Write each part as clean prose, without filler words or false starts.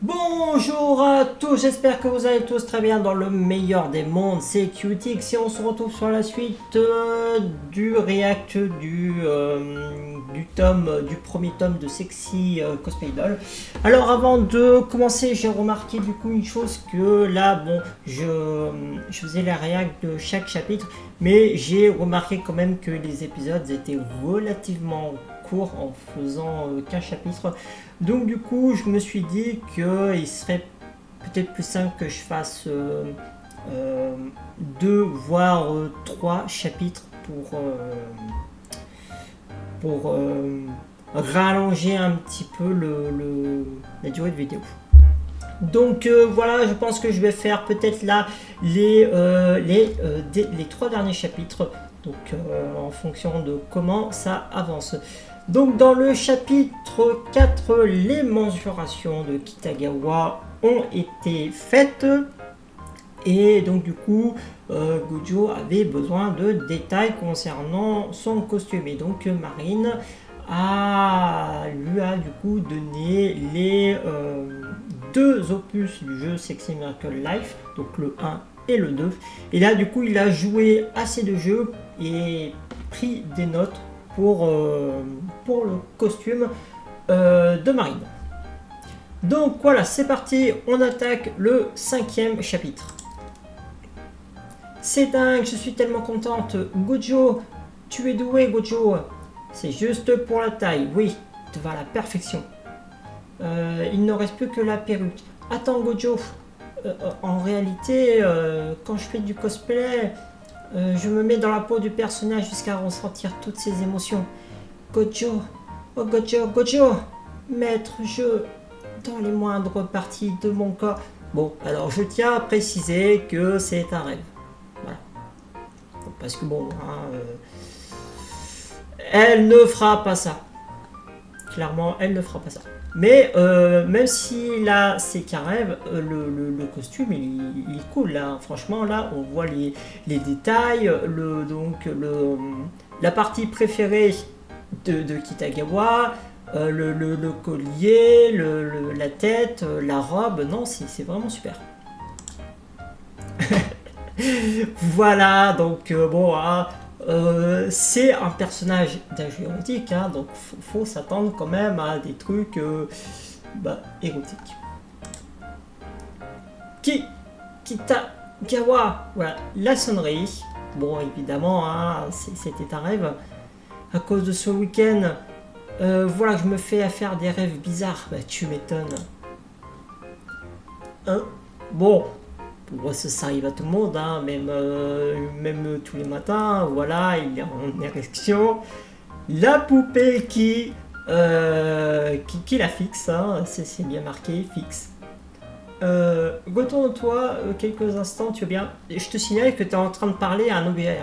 Bonjour à tous, j'espère que vous allez tous très bien dans le meilleur des mondes, c'est QTX et on se retrouve sur la suite du react du premier tome de Sexy Cosplay Doll. Alors avant de commencer, j'ai remarqué du coup une chose que là, bon, je faisais la react de chaque chapitre, mais j'ai remarqué quand même que les épisodes étaient relativement courts en faisant qu'un chapitre. Donc du coup, je me suis dit qu'il serait peut-être plus simple que je fasse deux voire trois chapitres pour rallonger un petit peu la durée de vidéo. Donc voilà, je pense que je vais faire peut-être là les trois derniers chapitres, donc en fonction de comment ça avance. Donc dans le chapitre 4, les mensurations de Kitagawa ont été faites et donc du coup Gojo avait besoin de détails concernant son costume et donc Marine lui a du coup donné les deux opus du jeu Sexy Miracle Life, donc le 1 et le 2, et là du coup il a joué à ces deux jeux et pris des notes pour le costume de Marine. Donc voilà, c'est parti, on attaque le 5e chapitre. C'est dingue, je suis tellement contente. Gojo, tu es doué Gojo. C'est juste pour la taille, oui, te va à la perfection. Il ne reste plus que la perruque. Attends Gojo, en réalité, quand je fais du cosplay, je me mets dans la peau du personnage jusqu'à ressentir toutes ses émotions. Gojo, oh Gojo, Gojo, maître jeu dans les moindres parties de mon corps. Bon, alors je tiens à préciser que c'est un rêve. Voilà. Parce que bon, elle ne fera pas ça. Clairement, elle ne fera pas ça. Mais même si là c'est qu'un rêve, le costume il est cool là. Franchement là on voit les détails, la partie préférée de Kitagawa, le collier, la tête, la robe, non c'est vraiment super. Voilà donc bon c'est un personnage d'un jeu érotique, hein, donc faut s'attendre quand même à des trucs érotiques. Kitagawa, voilà, la sonnerie. Bon, évidemment, hein, c'était un rêve. À cause de ce week-end, voilà, je me fais à faire des rêves bizarres. Bah, tu m'étonnes. Hein. Bon, ça arrive à tout le monde, hein, même tous les matins, voilà, il est en érection. La poupée qui la fixe, hein, c'est bien marqué, fixe. Retourne-toi quelques instants, tu veux bien. Je te signale que tu es en train de parler à un objet.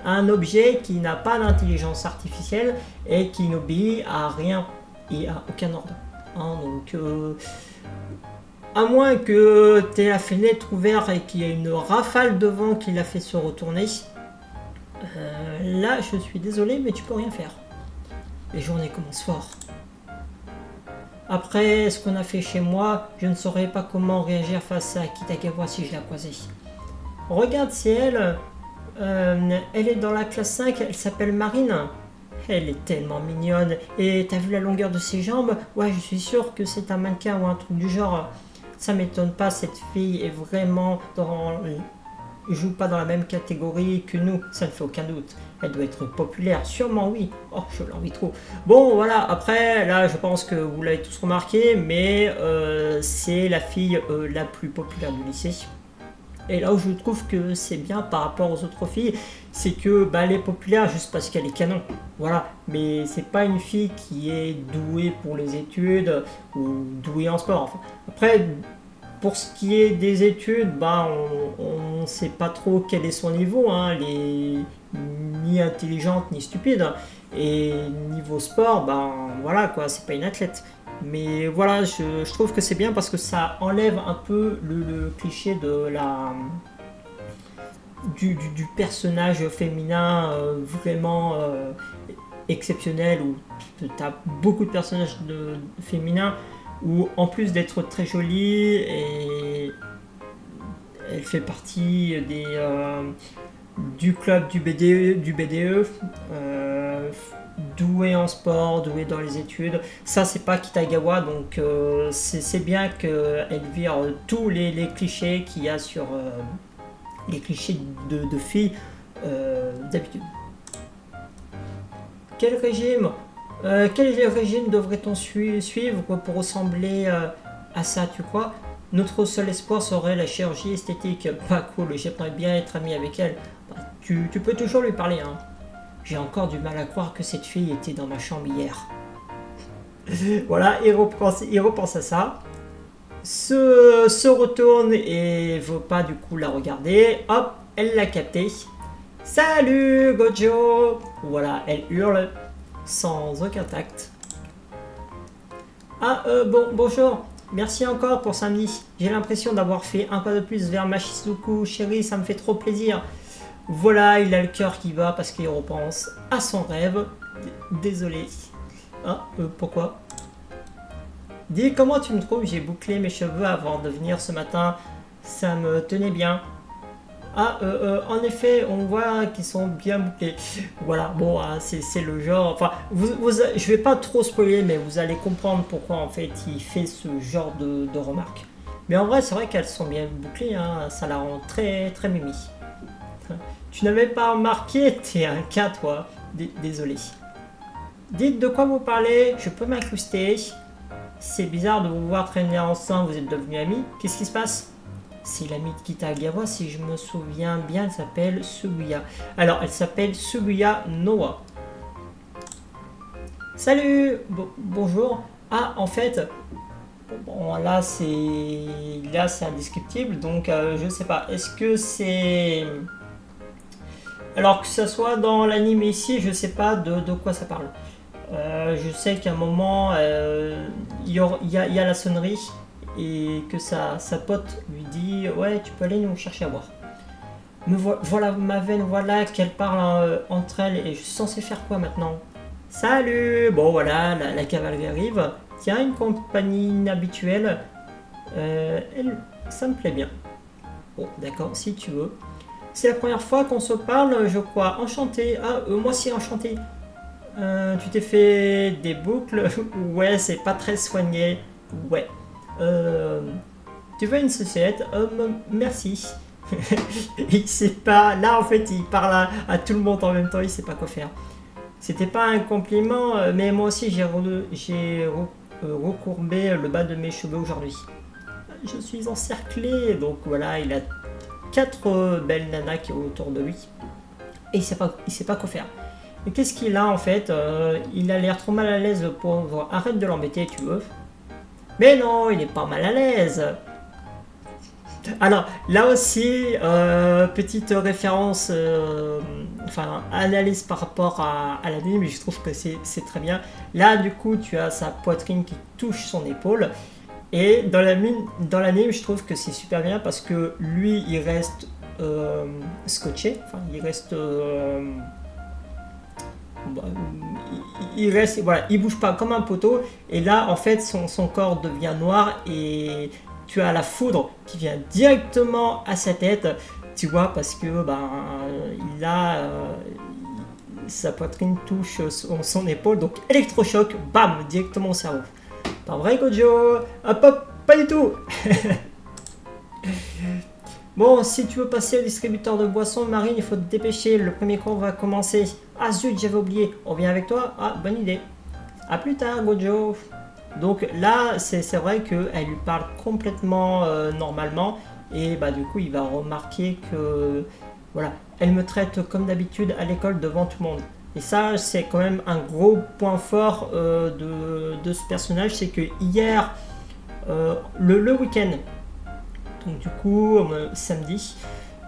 Un objet qui n'a pas d'intelligence artificielle et qui n'obéit à rien et à aucun ordre. Hein, donc, à moins que tu aies la fenêtre ouverte et qu'il y ait une rafale de vent qui l'a fait se retourner, là je suis désolé mais tu peux rien faire. Les journées commencent fort. Après ce qu'on a fait chez moi, je ne saurais pas comment réagir face à Kitagawa si je la croisais. Regarde, c'est elle. Elle est dans la classe 5, elle s'appelle Marine. Elle est tellement mignonne. Et t'as vu la longueur de ses jambes? Ouais, je suis sûr que c'est un mannequin ou un truc du genre. Ça m'étonne pas, cette fille est vraiment joue pas dans la même catégorie que nous, ça ne fait aucun doute. Elle doit être populaire, sûrement oui. Oh, je l'envie trop. Bon, voilà, après, là, je pense que vous l'avez tous remarqué, mais c'est la fille la plus populaire du lycée. Et là où je trouve que c'est bien par rapport aux autres filles, c'est que elle est populaire juste parce qu'elle est canon. Voilà, mais c'est pas une fille qui est douée pour les études ou douée en sport. Enfin, après, pour ce qui est des études, on ne sait pas trop quel est son niveau. Hein. Elle est ni intelligente ni stupide. Et niveau sport, voilà quoi, c'est pas une athlète. Mais voilà, je trouve que c'est bien parce que ça enlève un peu le cliché de du personnage féminin vraiment exceptionnel où tu as beaucoup de personnages féminins où en plus d'être très jolie, et elle fait partie du club du BDE, douée en sport, douée dans les études. Ça, c'est pas Kitagawa, donc c'est bien qu'elle vire tous les clichés qu'il y a sur les clichés de filles d'habitude. Quel régime devrait-on suivre pour ressembler à ça, tu crois? Notre seul espoir serait la chirurgie esthétique. Pas cool, j'aimerais bien être ami avec elle. Bah, tu peux toujours lui parler, hein. J'ai encore du mal à croire que cette fille était dans ma chambre hier. Voilà, il repense à ça. Se retourne et veut pas du coup la regarder. Hop, elle l'a capté. Salut Gojo! Voilà, elle hurle sans aucun tact. Ah, bonjour. Merci encore pour samedi. J'ai l'impression d'avoir fait un pas de plus vers Machizuku. Chérie, ça me fait trop plaisir. Voilà, il a le cœur qui bat parce qu'il repense à son rêve. Désolé. Ah, pourquoi? Dis, comment tu me trouves? J'ai bouclé mes cheveux avant de venir ce matin. Ça me tenait bien. Ah, en effet, on voit qu'ils sont bien bouclés. Voilà, bon, c'est le genre... Enfin, je vais pas trop spoiler, mais vous allez comprendre pourquoi, en fait, il fait ce genre de remarques. Mais en vrai, c'est vrai qu'elles sont bien bouclées, hein, ça la rend très, très mimi. Tu n'avais pas remarqué? T'es un cas, toi. Désolé. Dites de quoi vous parlez, je peux m'incruster. C'est bizarre de vous voir traîner ensemble, vous êtes devenus amis. Qu'est-ce qui se passe? C'est l'amie de Kitagawa, si je me souviens bien, elle s'appelle Suguya. Alors, elle s'appelle Suguya Noa. Salut, bonjour. Ah, en fait, bon, là c'est indescriptible, donc je sais pas. Est-ce que c'est... Alors que ce soit dans l'anime ici, je sais pas de quoi ça parle. Je sais qu'à un moment, il y a la sonnerie et que sa pote lui dit « Ouais, tu peux aller nous chercher à boire. » Me voilà ma veine, voilà qu'elle parle entre elles et je suis censé faire quoi maintenant? Salut! Bon voilà, la cavalerie arrive. Tiens, une compagnie inhabituelle. Ça me plaît bien. Bon, d'accord, si tu veux. C'est la première fois qu'on se parle, je crois. Enchanté. Ah, moi aussi enchanté. Tu t'es fait des boucles? Ouais, c'est pas très soigné. Ouais. Tu veux une sucette? Merci. Il sait pas. Là, en fait, il parle à tout le monde en même temps. Il sait pas quoi faire. C'était pas un compliment, mais moi aussi j'ai recourbé le bas de mes cheveux aujourd'hui. Je suis encerclé, donc voilà, il a 4 belles nanas qui sont autour de lui. Et il sait pas quoi faire. Et qu'est-ce qu'il a en fait? Il a l'air trop mal à l'aise, le pauvre. Arrête de l'embêter, tu veux? Mais non, il est pas mal à l'aise. Alors, là aussi, petite référence, enfin, analyse par rapport à l'anime, mais je trouve que c'est très bien. Là, du coup, tu as sa poitrine qui touche son épaule. Et dans l'anime, je trouve que c'est super bien parce que lui, il reste scotché, enfin, il reste... voilà, il bouge pas comme un poteau. Et là, en fait, son corps devient noir et... Tu as la foudre qui vient directement à sa tête, tu vois, parce que il a sa poitrine touche son épaule, donc électrochoc, bam, directement au cerveau. Pas vrai, Gojo? Hop, hop, pas du tout. Bon, si tu veux passer au distributeur de boissons, Marine, il faut te dépêcher, le premier cours va commencer. Ah zut, j'avais oublié, on vient avec toi? Ah, bonne idée. A plus tard, Gojo. Donc là, c'est vrai qu'elle lui parle complètement normalement et du coup, il va remarquer que voilà, elle me traite comme d'habitude à l'école devant tout le monde. Et ça, c'est quand même un gros point fort de ce personnage, c'est que hier, le week-end, donc du coup, samedi,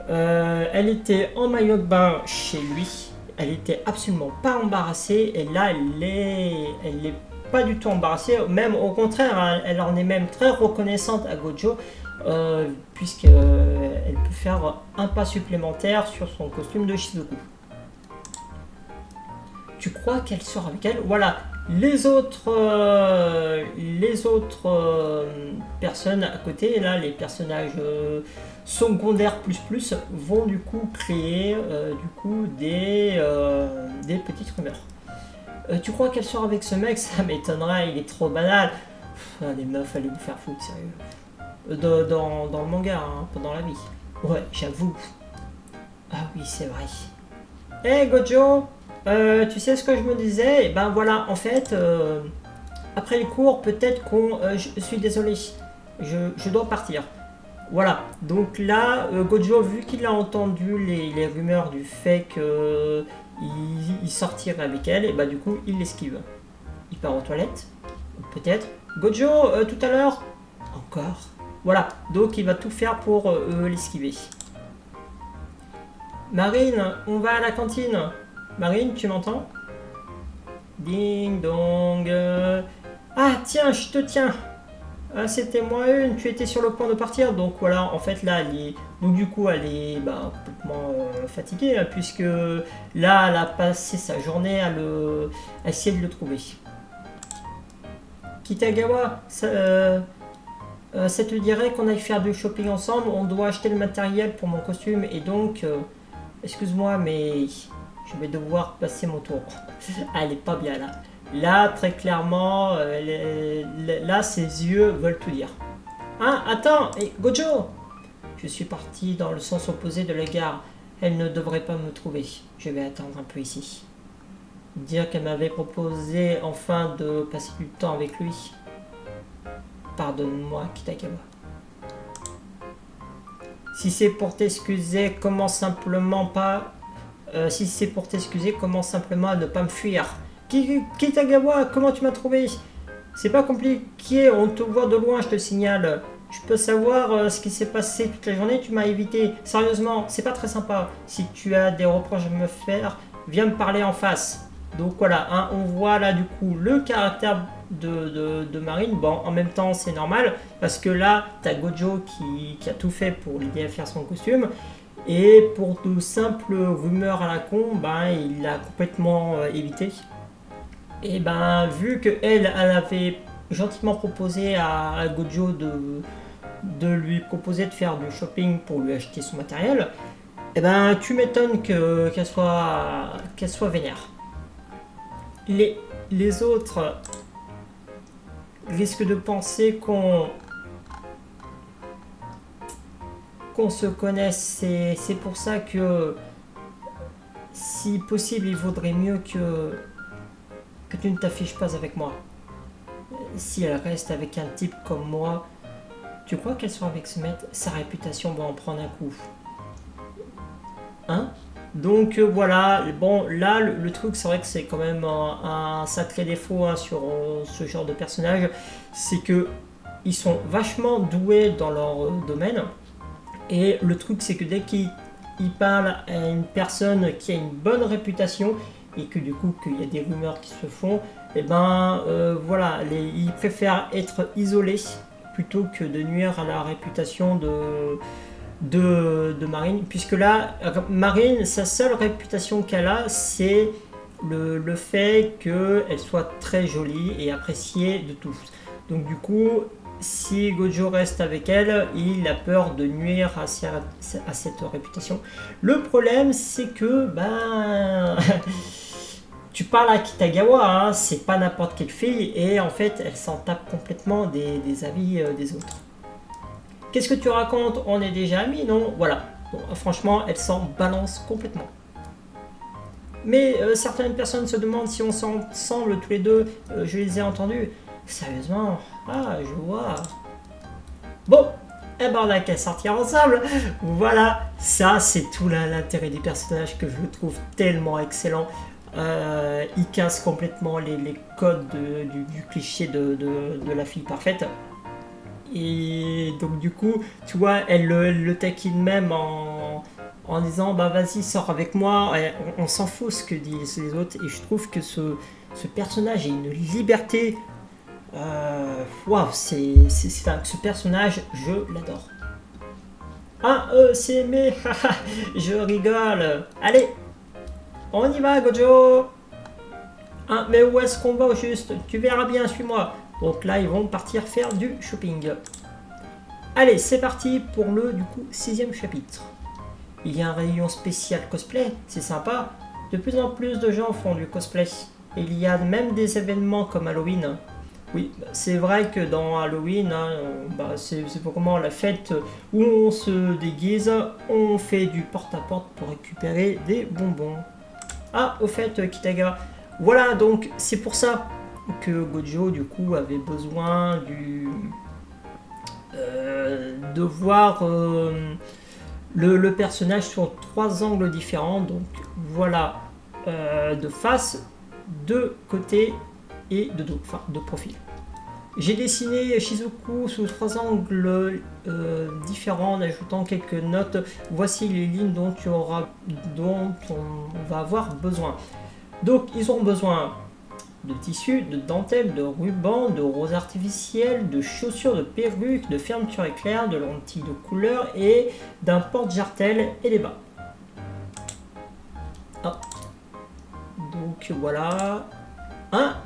elle était en maillot de bain chez lui. Elle était absolument pas embarrassée et là, elle est pas du tout embarrassée, même au contraire, elle en est même très reconnaissante à Gojo, puisqu'elle peut faire un pas supplémentaire sur son costume de Shizuku. Tu crois qu'elle sort avec elle? Voilà, Les autres personnes à côté, là, les personnages secondaires vont du coup créer des petites rumeurs. Tu crois qu'elle sort avec ce mec? Ça m'étonnerait, il est trop banal. Les meufs, allez vous faire foutre, sérieux. Dans le manga, hein, pas dans la vie. Ouais, j'avoue. Ah oui, c'est vrai. Hey Gojo, tu sais ce que je me disais? Et ben voilà, en fait, après les cours, peut-être qu'on... je suis désolé, je dois partir. Voilà, donc là, Gojo, vu qu'il a entendu les rumeurs du fait qu'il sortirait avec elle, et bah du coup, il l'esquive. Il part aux toilettes, peut-être. Gojo, tout à l'heure. Encore. Voilà, donc il va tout faire pour l'esquiver. Marine, on va à la cantine. Marine, tu m'entends? Ding dong. Ah tiens, je te tiens. Ah, c'était moi une, tu étais sur le point de partir. Donc voilà, en fait là, donc du coup, elle est complètement fatiguée, hein, puisque là, elle a passé sa journée à essayer de le trouver. Kitagawa, ça te dirait qu'on aille faire du shopping ensemble? On doit acheter le matériel pour mon costume et donc, excuse-moi, mais je vais devoir passer mon tour. Elle est pas bien là. Là, très clairement, là, ses yeux veulent tout dire. Ah, attends, Gojo! Je suis parti dans le sens opposé de la gare. Elle ne devrait pas me trouver. Je vais attendre un peu ici. Dire qu'elle m'avait proposé enfin de passer du temps avec lui. Pardonne-moi, Kitagawa. Si c'est pour t'excuser, comment simplement pas... si c'est pour t'excuser, comment simplement ne pas me fuir? Kitagawa, comment tu m'as trouvé? C'est pas compliqué, on te voit de loin, je te signale. Je peux savoir ce qui s'est passé toute la journée, tu m'as évité. Sérieusement, c'est pas très sympa. Si tu as des reproches à me faire, viens me parler en face. Donc voilà, hein, on voit là du coup le caractère de Marine. Bon, en même temps, c'est normal, parce que là, t'as Gojo qui a tout fait pour l'aider à faire son costume. Et pour de simples rumeurs à la con, il l'a complètement évité. Et vu que elle avait gentiment proposé à Gojo de lui proposer de faire du shopping pour lui acheter son matériel, tu m'étonnes qu'elle soit vénère. Les autres risquent de penser qu'on se connaisse. C'est pour ça que, si possible, il vaudrait mieux que tu ne t'affiches pas avec moi. Si elle reste avec un type comme moi, tu crois qu'elle sera avec ce mec? Sa réputation va en prendre un coup. Hein? Donc voilà, bon là le truc, c'est vrai que c'est quand même un sacré défaut, hein, sur ce genre de personnage, c'est que ils sont vachement doués dans leur domaine, et le truc c'est que dès qu'ils parlent à une personne qui a une bonne réputation et que du coup qu'il y a des rumeurs qui se font, voilà, ils préfèrent être isolés plutôt que de nuire à la réputation de Marine, puisque là, Marine, sa seule réputation qu'elle a, c'est le fait qu'elle soit très jolie et appréciée de tous. Donc du coup, si Gojo reste avec elle, il a peur de nuire à cette réputation. Le problème, c'est que, tu parles à Kitagawa, hein, c'est pas n'importe quelle fille, et en fait, elle s'en tape complètement des avis des autres. Qu'est-ce que tu racontes? On est déjà amis, non? Voilà. Bon, franchement, elle s'en balance complètement. Mais certaines personnes se demandent si on s'ensemble tous les deux. Je les ai entendus. Sérieusement? Ah, je vois. Bon, on a qu'à sortir ensemble. Voilà, ça c'est tout l'intérêt des personnages que je trouve tellement excellent. Ils cassent complètement les codes du cliché de la fille parfaite. Et donc du coup, tu vois, elle le taquine même en disant vas-y, sors avec moi. On s'en fout ce que disent les autres, et je trouve que ce personnage a une liberté. Waouh, ce personnage, je l'adore. Ah, c'est aimé, je rigole. Allez, on y va, Gojo. Hein, mais où est-ce qu'on va au juste? Tu verras bien, suis-moi. Donc là, ils vont partir faire du shopping. Allez, c'est parti pour le, du coup, 6e chapitre. Il y a un rayon spécial cosplay, c'est sympa. De plus en plus de gens font du cosplay. Il y a même des événements comme Halloween. Oui, c'est vrai que dans Halloween, hein, c'est vraiment la fête où on se déguise, on fait du porte-à-porte pour récupérer des bonbons. Ah, au fait, Kitaga, voilà, donc c'est pour ça que Gojo, du coup, avait besoin de voir le personnage sur 3 angles différents. Donc voilà, de face, de côté et de dos, enfin de profil. J'ai dessiné Shizuku sous 3 angles différents en ajoutant quelques notes. Voici les lignes dont on va avoir besoin. Donc ils auront besoin de tissu, de dentelle, de ruban, de rose artificielle, de chaussures, de perruques, de fermeture éclair, de lentilles de couleur et d'un porte-jartel et des bas. Ah. Donc voilà. Hein?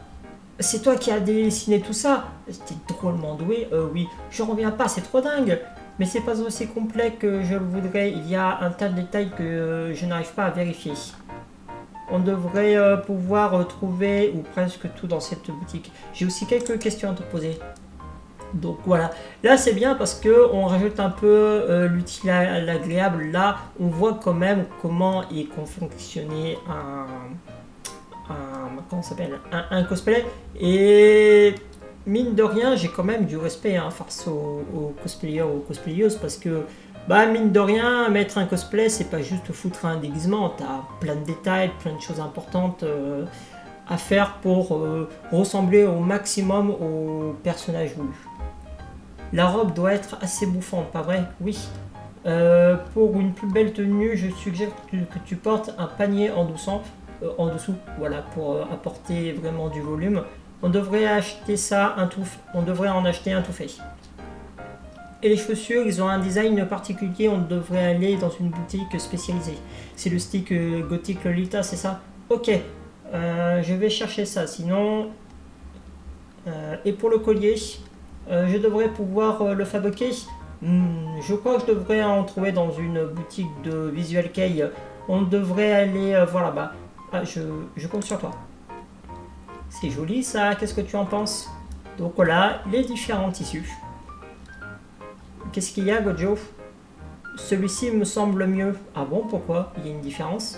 C'est toi qui as dessiné tout ça? T'es drôlement doué. Oui, je reviens pas, c'est trop dingue. Mais c'est pas aussi complet que je le voudrais. Il y a un tas de détails que je n'arrive pas à vérifier. On devrait pouvoir trouver ou presque tout dans cette boutique. J'ai aussi quelques questions à te poser. Donc voilà, là c'est bien parce que on rajoute un peu l'utile à l'agréable. Là, on voit quand même comment est fonctionner comment ça s'appelle, un cosplay. Et mine de rien, j'ai quand même du respect face aux cosplayers, aux cosplayeuses, parce que mine de rien, mettre un cosplay, c'est pas juste foutre un déguisement. T'as plein de détails, plein de choses importantes à faire pour ressembler au maximum au personnage voulu. La robe doit être assez bouffante, pas vrai? Oui. Pour une plus belle tenue, je suggère que tu portes un panier en dessous, voilà, pour apporter vraiment du volume. On devrait acheter ça, on devrait en acheter un tout fait. Et les chaussures, ils ont un design particulier, on devrait aller dans une boutique spécialisée. C'est le stick Gothic Lolita, c'est ça? Ok, je vais chercher ça, sinon... et pour le collier, je devrais pouvoir le fabriquer. Je crois que je devrais en trouver dans une boutique de Visual Kei. On devrait aller voir là-bas. Ah, je compte sur toi. C'est joli ça, qu'est-ce que tu en penses? Donc voilà, les différents tissus. Qu'est-ce qu'il y a, Gojo? Celui-ci me semble mieux. Ah bon, pourquoi? Il y a une différence?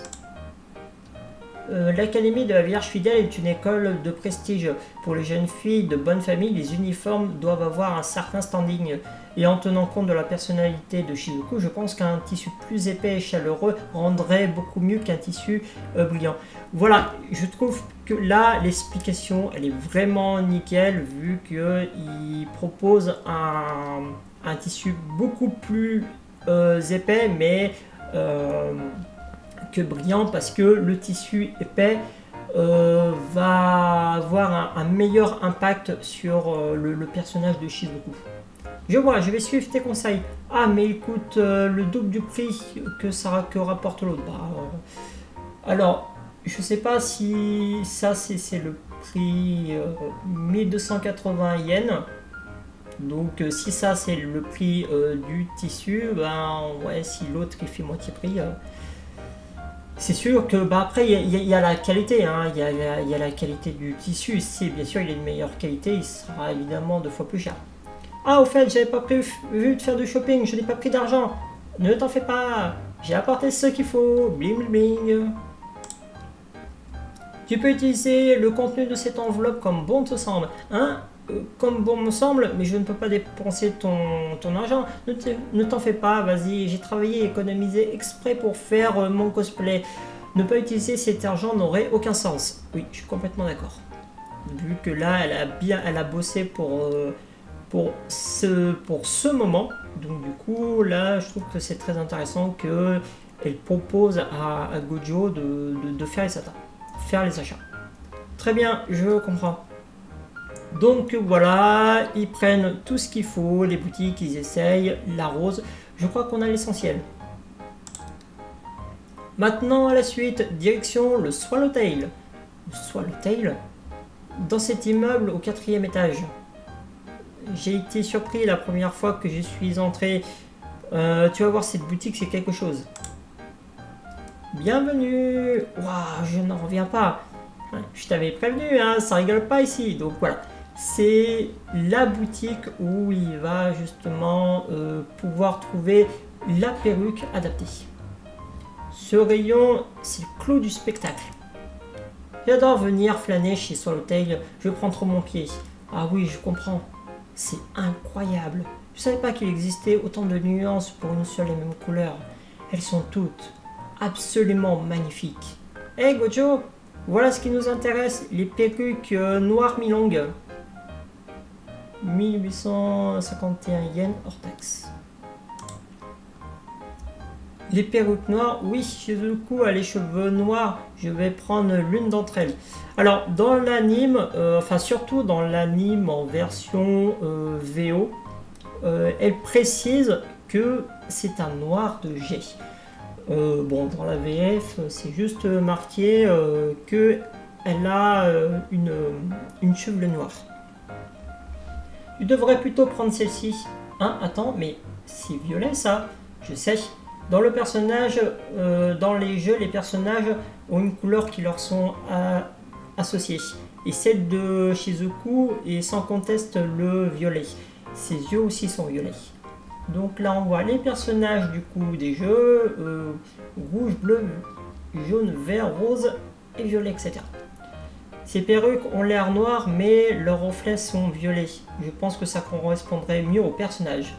L'Académie de la Vierge Fidèle est une école de prestige. Pour les jeunes filles de bonne famille, les uniformes doivent avoir un certain standing. Et en tenant compte de la personnalité de Shizuku, je pense qu'un tissu plus épais et chaleureux rendrait beaucoup mieux qu'un tissu brillant. Voilà, je trouve que là, l'explication, elle est vraiment nickel, vu qu'il propose un tissu beaucoup plus épais, mais... que brillant, parce que le tissu épais va avoir un meilleur impact sur le personnage de Shizuku. Je vois, je vais suivre tes conseils. Ah, mais il coûte le double du prix que rapporte l'autre. Alors, je sais pas si ça c'est le prix 1280 yens. Donc si ça c'est le prix du tissu, ouais, si l'autre il fait moitié prix... c'est sûr que après il y a la qualité, hein, il y a la qualité du tissu. Si bien sûr il est de meilleure qualité, il sera évidemment 2 fois plus cher. Ah, au fait, j'avais pas prévu de faire du shopping, je n'ai pas pris d'argent. Ne t'en fais pas, j'ai apporté ce qu'il faut. Bling bling. Tu peux utiliser le contenu de cette enveloppe comme bon te semble, hein? Comme bon me semble, mais je ne peux pas dépenser ton argent. Ne t'en fais pas, vas-y, j'ai travaillé et économisé exprès pour faire mon cosplay. Ne pas utiliser cet argent n'aurait aucun sens. Oui, je suis complètement d'accord. Vu que là, elle a bossé pour ce moment. Donc du coup, là, je trouve que c'est très intéressant qu'elle propose à Gojo de faire les achats. Très bien, je comprends. Donc voilà, ils prennent tout ce qu'il faut, les boutiques, ils essayent, la rose. Je crois qu'on a l'essentiel. Maintenant, à la suite, direction le Swallowtail. Swallowtail, dans cet immeuble au 4e étage. J'ai été surpris la première fois que je suis entré. Tu vas voir, cette boutique, c'est quelque chose. Bienvenue. Waouh, je n'en reviens pas. Je t'avais prévenu, hein, ça rigole pas ici. Donc voilà, c'est la boutique où il va justement pouvoir trouver la perruque adaptée. Ce rayon, c'est le clou du spectacle. J'adore venir flâner chez Swallowtail, je prends trop mon pied. Ah oui, je comprends. C'est incroyable. Je savais pas qu'il existait autant de nuances pour une seule et même couleur. Elles sont toutes absolument magnifiques. Hey Gojo, voilà ce qui nous intéresse, les perruques noires mi-longues. 1851 yens hors taxe. Les perruques noires, oui, Shizuku a les cheveux noirs, je vais prendre l'une d'entre elles. Alors, dans l'anime, enfin surtout dans l'anime en version VO, elle précise que c'est un noir de jet. Bon, dans la VF, c'est juste marqué que elle a une chevelure noire. Tu devrais plutôt prendre celle-ci. Hein, attends, mais c'est violet ça. Je sais. Dans le personnage, dans les jeux, les personnages ont une couleur qui leur sont associées. Et celle de Shizuku est sans conteste le violet. Ses yeux aussi sont violets. Donc là, on voit les personnages du coup des jeux rouge, bleu, jaune, vert, rose et violet, etc. Ces perruques ont l'air noires, mais leurs reflets sont violets. Je pense que ça correspondrait mieux au personnage.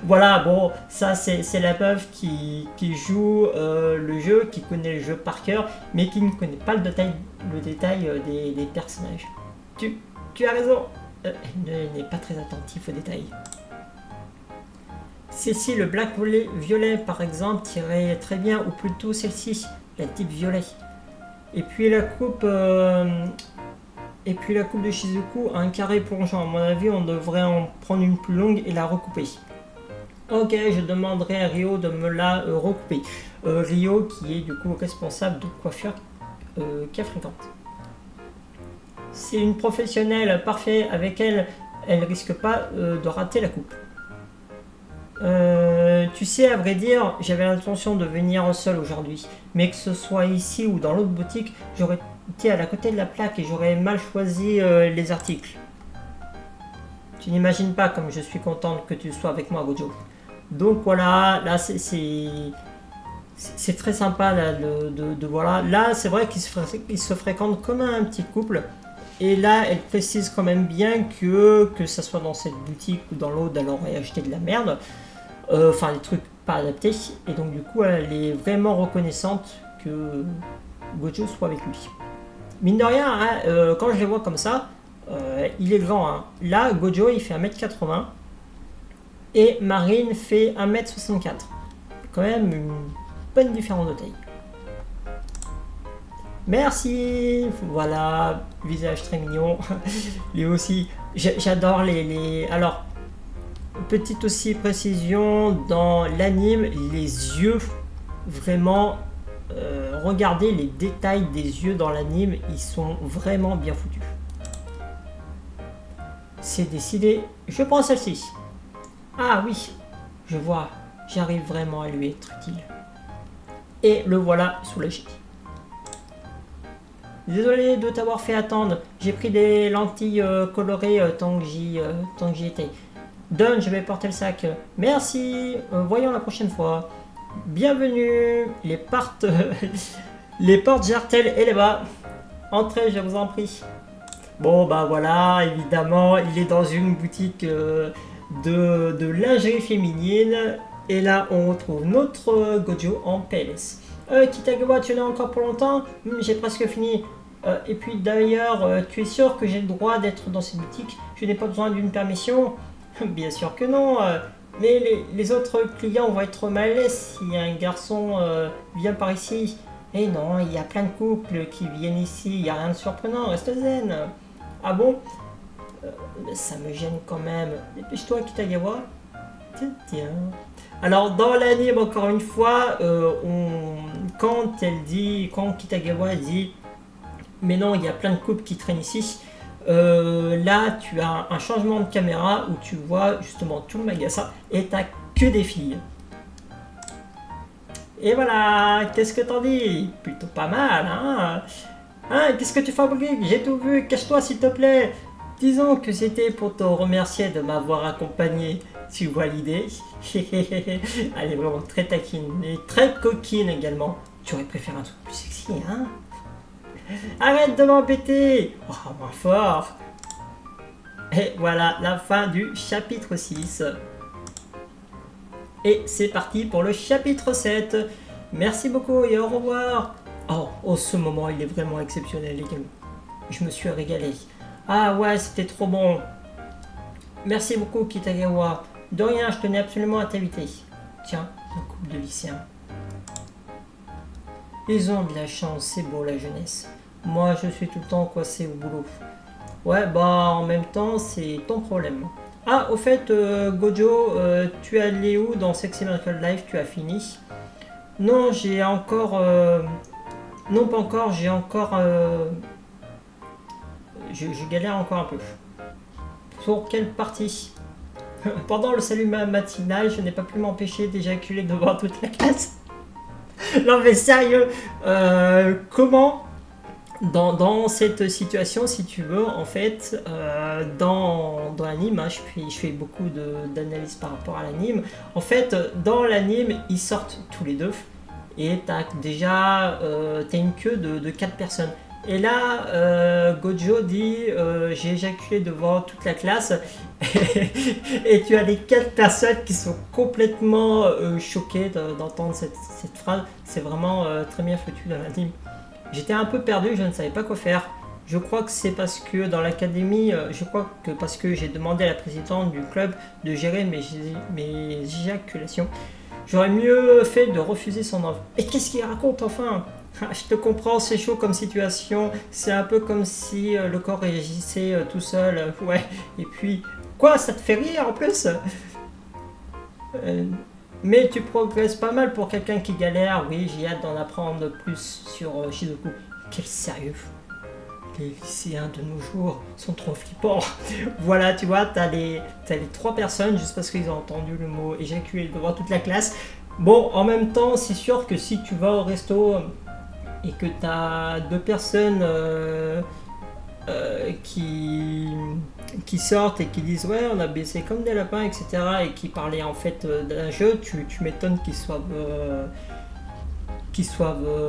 Voilà, bon, ça c'est la meuf qui joue le jeu, qui connaît le jeu par cœur, mais qui ne connaît pas le détail des personnages. Tu as raison, elle n'est pas très attentive aux détails. Celle-ci, le black violet par exemple, tirait très bien, ou plutôt celle-ci, la type violet. Et puis la coupe de Shizuku a un carré plongeant. À mon avis, on devrait en prendre une plus longue et la recouper. Ok, je demanderai à Rio de me la recouper. Rio qui est du coup responsable de coiffure qu'elle fréquente. C'est une professionnelle parfaite, avec elle, elle risque pas de rater la coupe. Tu sais, à vrai dire, j'avais l'intention de venir seul aujourd'hui, mais que ce soit ici ou dans l'autre boutique, j'aurais été à la côté de la plaque et j'aurais mal choisi les articles. Tu n'imagines pas comme je suis contente que tu sois avec moi, Gojo. Donc voilà, là c'est très sympa là, voilà. Là c'est vrai qu'ils se fréquentent comme un petit couple. Et là elle précise quand même bien que ça soit dans cette boutique ou dans l'autre, elle aurait acheté de la merde. Enfin des trucs pas adaptés. Et donc du coup elle est vraiment reconnaissante que Gojo soit avec lui. Mine de rien, hein, quand je les vois comme ça, il est grand. Hein. Là Gojo il fait 1m80. Et Marine fait 1m64. Quand même une bonne différence de taille. Merci. Voilà, visage très mignon. Lui aussi, j'adore les... Alors, petite aussi précision, dans l'anime, les yeux, vraiment, regardez les détails des yeux dans l'anime, ils sont vraiment bien foutus. C'est décidé, je prends celle-ci. Ah oui, je vois, j'arrive vraiment à lui être utile. Et le voilà soulagé. Désolé de t'avoir fait attendre, j'ai pris des lentilles colorées tant que j'y étais. Donne, je vais porter le sac. Merci, voyons la prochaine fois. Bienvenue, les portes jartelles et les bas. Entrez, je vous en prie. Bon bah voilà, évidemment, il est dans une boutique... de lingerie féminine, et là on retrouve notre Gojo en PLS. Kitagawa, tu es là encore pour longtemps? J'ai presque fini. Et puis d'ailleurs, tu es sûr que j'ai le droit d'être dans cette boutique? Je n'ai pas besoin d'une permission? Bien sûr que non, mais les autres clients vont être mal à l'aise si un garçon vient par ici. Et non, il y a plein de couples qui viennent ici, il n'y a rien de surprenant, reste zen. Ah bon? Ça me gêne quand même. Dépêche-toi, Kitagawa. Tiens. Alors, dans l'anime, encore une fois, quand Kitagawa dit Mais non, il y a plein de coupes qui traînent ici. Là, tu as un changement de caméra où tu vois justement tout le magasin et t'as que des filles. Et voilà, qu'est-ce que t'en dis? Plutôt pas mal, hein? Hein, qu'est-ce que tu fabriques? J'ai tout vu, cache-toi s'il te plaît. Disons que c'était pour te remercier de m'avoir accompagné. Tu vois l'idée? Elle est vraiment très taquine et très coquine également. Tu aurais préféré un truc plus sexy, hein? Arrête de m'embêter! Oh, moins fort! Et voilà la fin du chapitre 6. Et c'est parti pour le chapitre 7. Merci beaucoup et au revoir. Oh, ce moment, il est vraiment exceptionnel, les gars. Je me suis régalé. Ah ouais, c'était trop bon. Merci beaucoup, Kitagawa. De rien, je tenais absolument à t'inviter. Tiens, un couple de lycéens. Ils ont de la chance, c'est beau la jeunesse. Moi, je suis tout le temps coincé au boulot. Ouais, bah en même temps, c'est ton problème. Ah, au fait, Gojo, tu es allé où dans Sexy Miracle Life? Tu as fini? Non, j'ai encore... Non, pas encore, j'ai encore... Je galère encore un peu. Pour quelle partie? Pendant le salut matinal, je n'ai pas pu m'empêcher d'éjaculer devant toute la classe. Non mais sérieux, comment dans cette situation, si tu veux, en fait, dans l'anime, hein, je fais beaucoup d'analyses par rapport à l'anime. En fait, dans l'anime, ils sortent tous les deux et t'as déjà t'as une queue de 4 personnes. Et là, Gojo dit j'ai éjaculé devant toute la classe et tu as les 4 personnes qui sont complètement choquées d'entendre cette phrase. C'est vraiment très bien foutu dans l'anime. J'étais un peu perdu, je ne savais pas quoi faire. Je crois que c'est parce que dans l'académie, parce que j'ai demandé à la présidente du club de gérer mes éjaculations. J'aurais mieux fait de refuser son offre. Et qu'est-ce qu'il raconte enfin? Je te comprends, c'est chaud comme situation. C'est un peu comme si le corps réagissait tout seul. Ouais, et puis... Quoi, ça te fait rire en plus? Mais tu progresses pas mal pour quelqu'un qui galère. Oui, j'ai hâte d'en apprendre plus sur Shizuku. Quel sérieux! Les lycéens de nos jours sont trop flippants. Voilà, tu vois, t'as les 3 personnes juste parce qu'ils ont entendu le mot éjaculer devant toute la classe. Bon, en même temps, c'est sûr que si tu vas au resto et que t'as 2 personnes qui sortent et qui disent ouais on a baissé comme des lapins etc et qui parlaient en fait d'un jeu, tu m'étonnes qu'ils soient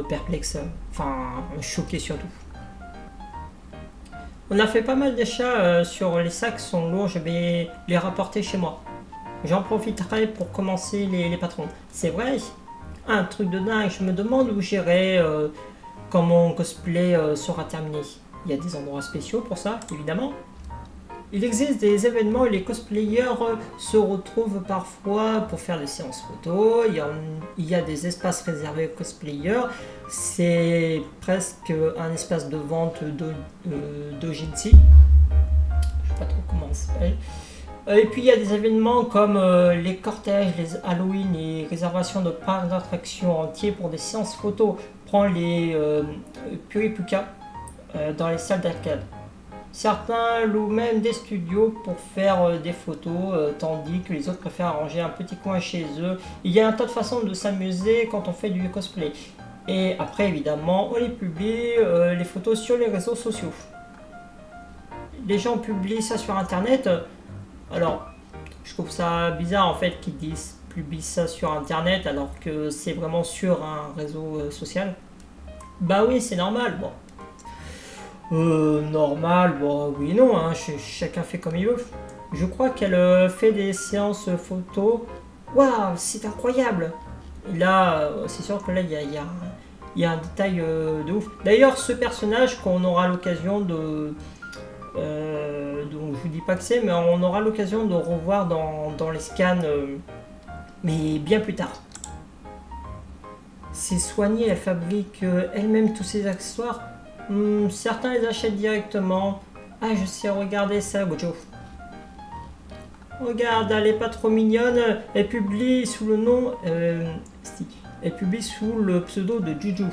perplexes, enfin choqués surtout. On a fait pas mal d'achats sur les sacs sont lourds, je vais les rapporter chez moi. J'en profiterai pour commencer les patrons. C'est vrai, un truc de dingue, je me demande où j'irai quand mon cosplay sera terminé. Il y a des endroits spéciaux pour ça, évidemment. Il existe des événements où les cosplayers se retrouvent parfois pour faire des séances photos. Il y a des espaces réservés aux cosplayers. C'est presque un espace de vente d'Ojinshi. Je sais pas trop comment ça s'appelle. Et puis il y a des événements comme les cortèges, les Halloween, les réservations de parcs d'attractions entiers pour des séances photos. Prends les Puripuka dans les salles d'arcade. Certains louent même des studios pour faire des photos, tandis que les autres préfèrent arranger un petit coin chez eux. Il y a un tas de façons de s'amuser quand on fait du cosplay. Et après, évidemment, on les publie les photos sur les réseaux sociaux. Les gens publient ça sur Internet. Alors, je trouve ça bizarre en fait qu'ils publient ça sur Internet alors que c'est vraiment sur un réseau social. Bah oui, c'est normal. Bon. Normal, bon, oui, non, hein, chacun fait comme il veut. Je crois qu'elle fait des séances photos. Waouh, c'est incroyable! Et là, c'est sûr que là, il y a un détail de ouf. D'ailleurs, ce personnage qu'on aura l'occasion de. Donc, je vous dis pas que c'est, mais on aura l'occasion de revoir dans les scans, mais bien plus tard. C'est soigné, elle fabrique elle-même tous ses accessoires. Certains les achètent directement. Ah, je sais, regardez ça, Gojo. Regarde, elle est pas trop mignonne. Elle publie sous le nom... elle publie sous le pseudo de Juju.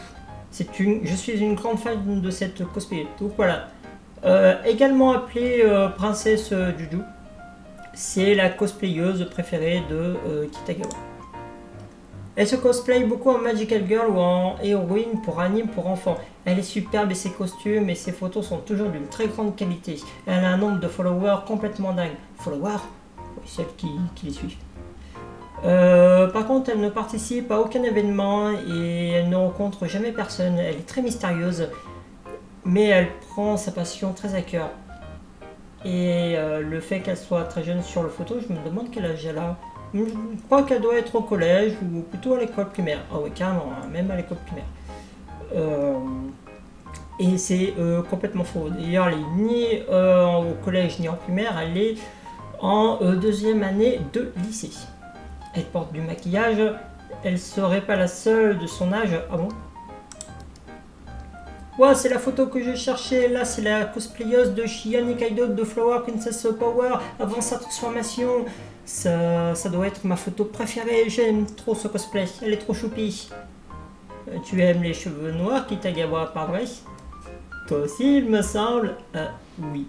Je suis une grande fan de cette cosplay. Donc voilà. Également appelée Princesse Juju. C'est la cosplayeuse préférée de Kitagawa. Elle se cosplay beaucoup en Magical Girl ou en héroïne pour anime pour enfants. Elle est superbe et ses costumes et ses photos sont toujours d'une très grande qualité. Elle a un nombre de followers complètement dingue. Followers? Oui, celles qui les suivent. Par contre, elle ne participe à aucun événement et elle ne rencontre jamais personne. Elle est très mystérieuse, mais elle prend sa passion très à cœur. Et le fait qu'elle soit très jeune sur le photo, je me demande quel âge elle a. Je crois qu'elle doit être au collège ou plutôt à l'école primaire. Ah oui, carrément, hein, même à l'école primaire. Et c'est complètement faux. D'ailleurs, elle est ni au collège ni en primaire, elle est en deuxième année de lycée. Elle porte du maquillage, elle serait pas la seule de son âge. Ah bon? Ouais, c'est la photo que je cherchais. Là, c'est la cosplayeuse de Shion Nikaido de Flower Princess Power avant sa transformation. Ça doit être ma photo préférée. J'aime trop ce cosplay. Elle est trop choupie. Tu aimes les cheveux noirs, Kitagawa, par vrai? Toi aussi, il me semble. Oui.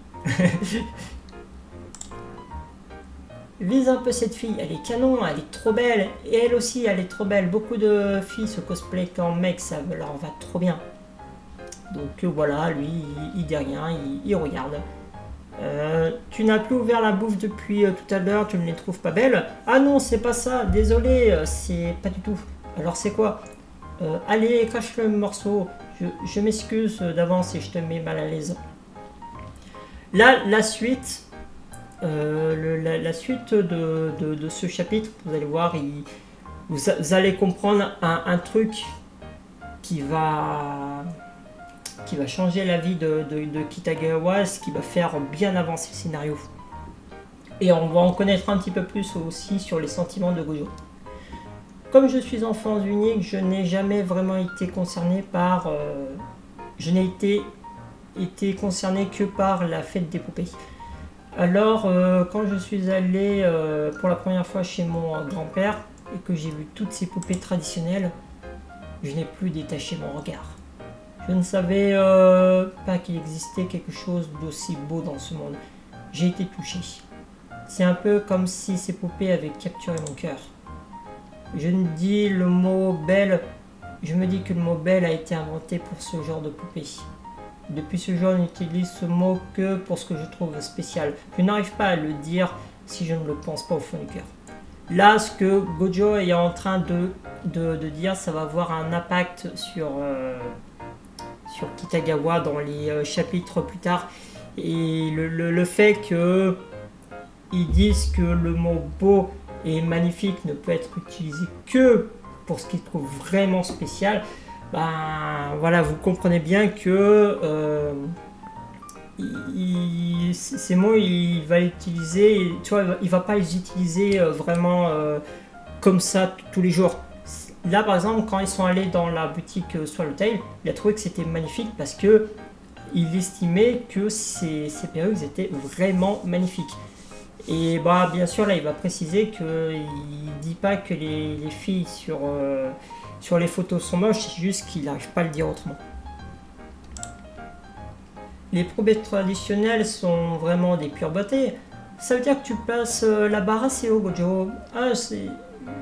Vise un peu cette fille, elle est canon, elle est trop belle. Et elle aussi, elle est trop belle. Beaucoup de filles se cosplayent en mec, ça leur va trop bien. Donc voilà, lui, il dit rien, il regarde. Tu n'as plus ouvert la bouffe depuis tout à l'heure, tu ne les trouves pas belles? Ah non, c'est pas ça, désolé, c'est pas du tout. Alors c'est quoi? Allez, crache le morceau. Je m'excuse d'avance si je te mets mal à l'aise. Là, la suite, la suite de ce chapitre, vous allez voir, vous allez comprendre un truc qui va changer la vie de Kitagawa, ce qui va faire bien avancer le scénario. Et on va en connaître un petit peu plus aussi sur les sentiments de Gojo. Comme je suis enfant unique, je n'ai jamais vraiment été concerné par... je n'ai été concerné que par la fête des poupées. Alors, quand je suis allé pour la première fois chez mon grand-père et que j'ai vu toutes ces poupées traditionnelles, je n'ai plus détaché mon regard. Je ne savais pas qu'il existait quelque chose d'aussi beau dans ce monde. J'ai été touché. C'est un peu comme si ces poupées avaient capturé mon cœur. Je me dis que le mot belle a été inventé pour ce genre de poupée. Depuis ce jour, je n'utilise ce mot que pour ce que je trouve spécial. Je n'arrive pas à le dire si je ne le pense pas au fond du cœur. Là, ce que Gojo est en train de dire, ça va avoir un impact sur Kitagawa dans les chapitres plus tard. Et le fait qu'ils disent que le mot beau et magnifique ne peut être utilisé que pour ce qu'ils trouvent vraiment spécial, ben voilà, vous comprenez bien que ces mots, il va l'utiliser, tu vois, il va pas les utiliser vraiment comme ça tous les jours. Là, par exemple, quand ils sont allés dans la boutique Swallowtail, il a trouvé que c'était magnifique parce que il estimait que ces perruques étaient vraiment magnifiques. Et bah, bien sûr, là, il va préciser qu'il ne dit pas que les filles sur les photos sont moches, c'est juste qu'il n'arrive pas à le dire autrement. Les poupées traditionnelles sont vraiment des pures beautés. Ça veut dire que tu passes la barre assez haut, Gojo. Ah,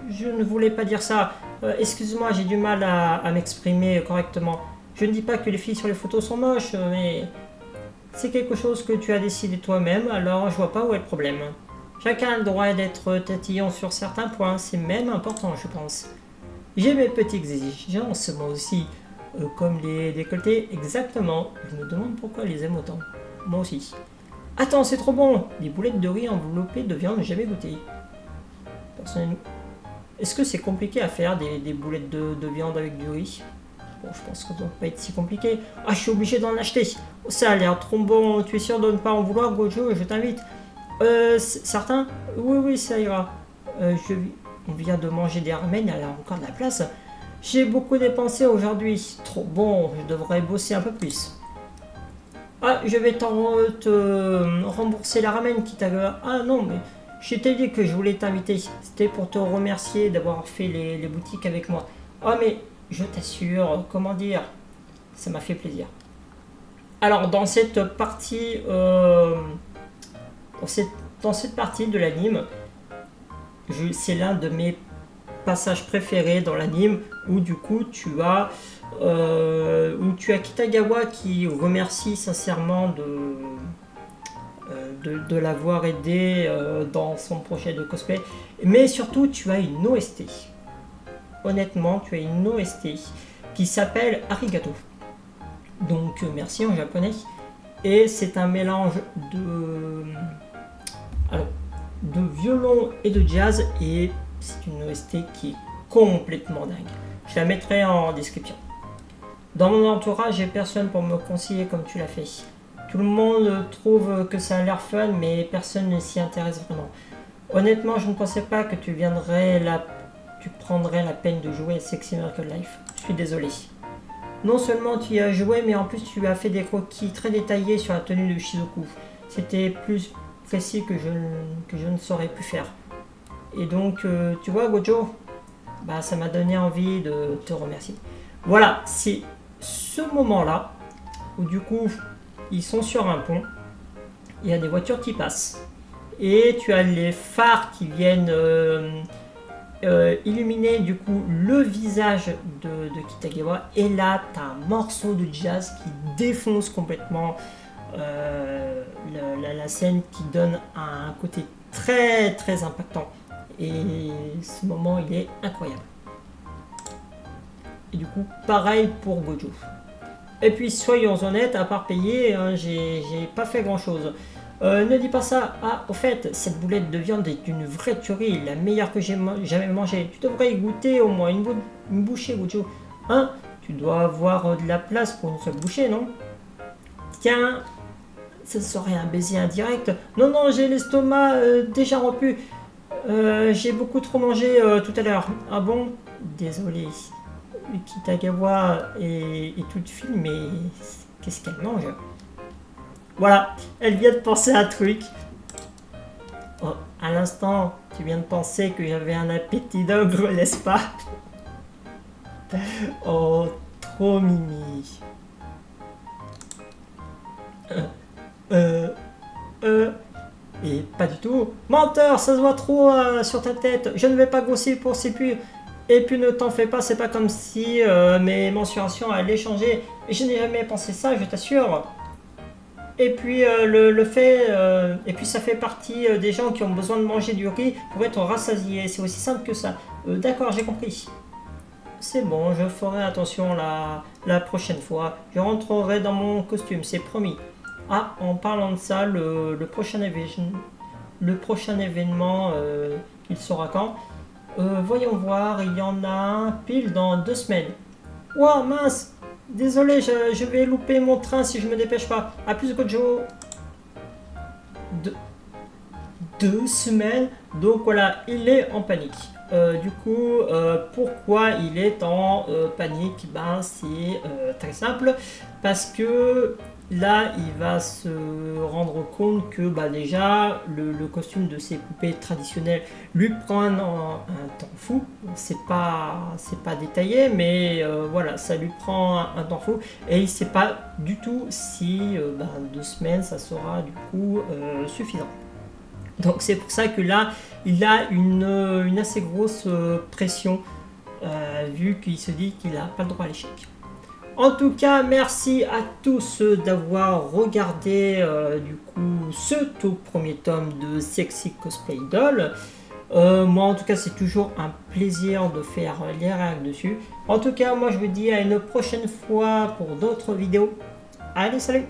je ne voulais pas dire ça. Excuse-moi, j'ai du mal à m'exprimer correctement. Je ne dis pas que les filles sur les photos sont moches, mais c'est quelque chose que tu as décidé toi-même, alors je vois pas où est le problème. Chacun a le droit d'être tatillon sur certains points, c'est même important, je pense. J'ai mes petites exigences, moi aussi, comme les décolletés, exactement. Je me demande pourquoi ils les aiment autant. Moi aussi. Attends, c'est trop bon! Des boulettes de riz enveloppées de viande jamais goûtées. Personnellement, est-ce que c'est compliqué à faire des boulettes de viande avec du riz? Bon, je pense que ça ne doit pas être si compliqué. Ah, je suis obligé d'en acheter. Ça a l'air trop bon. Tu es sûr de ne pas en vouloir, Gojo? Je t'invite. Certains? Oui, ça ira. On vient de manger des ramen, il y a encore de la place. J'ai beaucoup dépensé aujourd'hui. Trop bon, je devrais bosser un peu plus. Ah, je vais te rembourser la ramen, Kitagawa. Ah non, mais je t'ai dit que je voulais t'inviter. C'était pour te remercier d'avoir fait les boutiques avec moi. Ah, mais... je t'assure, comment dire, Ça m'a fait plaisir. Alors, dans cette partie, dans cette partie de l'anime, c'est l'un de mes passages préférés dans l'anime où du coup tu as Kitagawa qui remercie sincèrement de l'avoir aidé dans son projet de cosplay, mais surtout tu as une OST. Honnêtement, tu as une OST qui s'appelle Arigato. Donc merci en japonais. Et c'est un mélange de violon et de jazz, et c'est une OST qui est complètement dingue. Je la mettrai en description. Dans mon entourage, j'ai personne pour me conseiller comme tu l'as fait. Tout le monde trouve que ça a l'air fun, mais personne ne s'y intéresse vraiment. Honnêtement, je ne pensais pas que tu prendrais la peine de jouer à Sexy Miracle Life. Je suis désolé. Non seulement tu y as joué, mais en plus tu as fait des croquis très détaillés sur la tenue de Shizuku. C'était plus précis que je ne saurais plus faire. Et donc, tu vois, Gojo, bah, ça m'a donné envie de te remercier. Voilà, c'est ce moment-là où du coup, ils sont sur un pont, il y a des voitures qui passent, et tu as les phares qui viennent illuminer du coup le visage de Kitagawa, et là, tu as un morceau de jazz qui défonce complètement la scène, qui donne un côté très très impactant. Et ce moment, il est incroyable. Et du coup, pareil pour Gojo. Et puis, soyons honnêtes, à part payer, hein, j'ai pas fait grand chose. Ne dis pas ça. Ah, au fait, cette boulette de viande est une vraie tuerie, la meilleure que j'ai jamais mangée. Tu devrais y goûter au moins une bouchée, Gojo. Hein? Tu dois avoir de la place pour une seule bouchée, non? Tiens, ce serait un baiser indirect. Non, non, j'ai l'estomac déjà rompu. J'ai beaucoup trop mangé tout à l'heure. Ah bon? Désolé. Kitagawa est toute fine, mais qu'est-ce qu'elle mange? Voilà, elle vient de penser à un truc. Oh, à l'instant, tu viens de penser que j'avais un appétit d'ogre, n'est-ce pas? Oh, trop mimi. Et pas du tout. Menteur, ça se voit trop sur ta tête. Je ne vais pas grossir pour ces puits. Et puis ne t'en fais pas, c'est pas comme si mes mensurations allaient changer. Je n'ai jamais pensé ça, je t'assure. Et puis et puis ça fait partie des gens qui ont besoin de manger du riz pour être rassasiés. C'est aussi simple que ça. D'accord, j'ai compris. C'est bon, je ferai attention la prochaine fois. Je rentrerai dans mon costume, c'est promis. Ah, en parlant de ça, le prochain événement, il sera quand? Voyons voir, il y en a un pile dans 2 semaines. Ouah, mince! Désolé, je vais louper mon train si je me dépêche pas. A plus, Gojo. 2 semaines. Donc voilà, il est en panique. Du coup, pourquoi il est en panique? Ben, c'est très simple. Parce que là, il va se rendre compte que bah, déjà, le costume de ses poupées traditionnelles lui prend un temps fou. C'est pas détaillé, mais voilà, ça lui prend un temps fou. Et il ne sait pas du tout si 2 semaines, ça sera du coup suffisant. Donc c'est pour ça que là, il a une assez grosse pression, vu qu'il se dit qu'il n'a pas le droit à l'échec. En tout cas, merci à tous d'avoir regardé du coup ce tout premier tome de Sexy Cosplay Doll. Moi en tout cas c'est toujours un plaisir de faire les réacts dessus. En tout cas moi je vous dis à une prochaine fois pour d'autres vidéos. Allez, salut!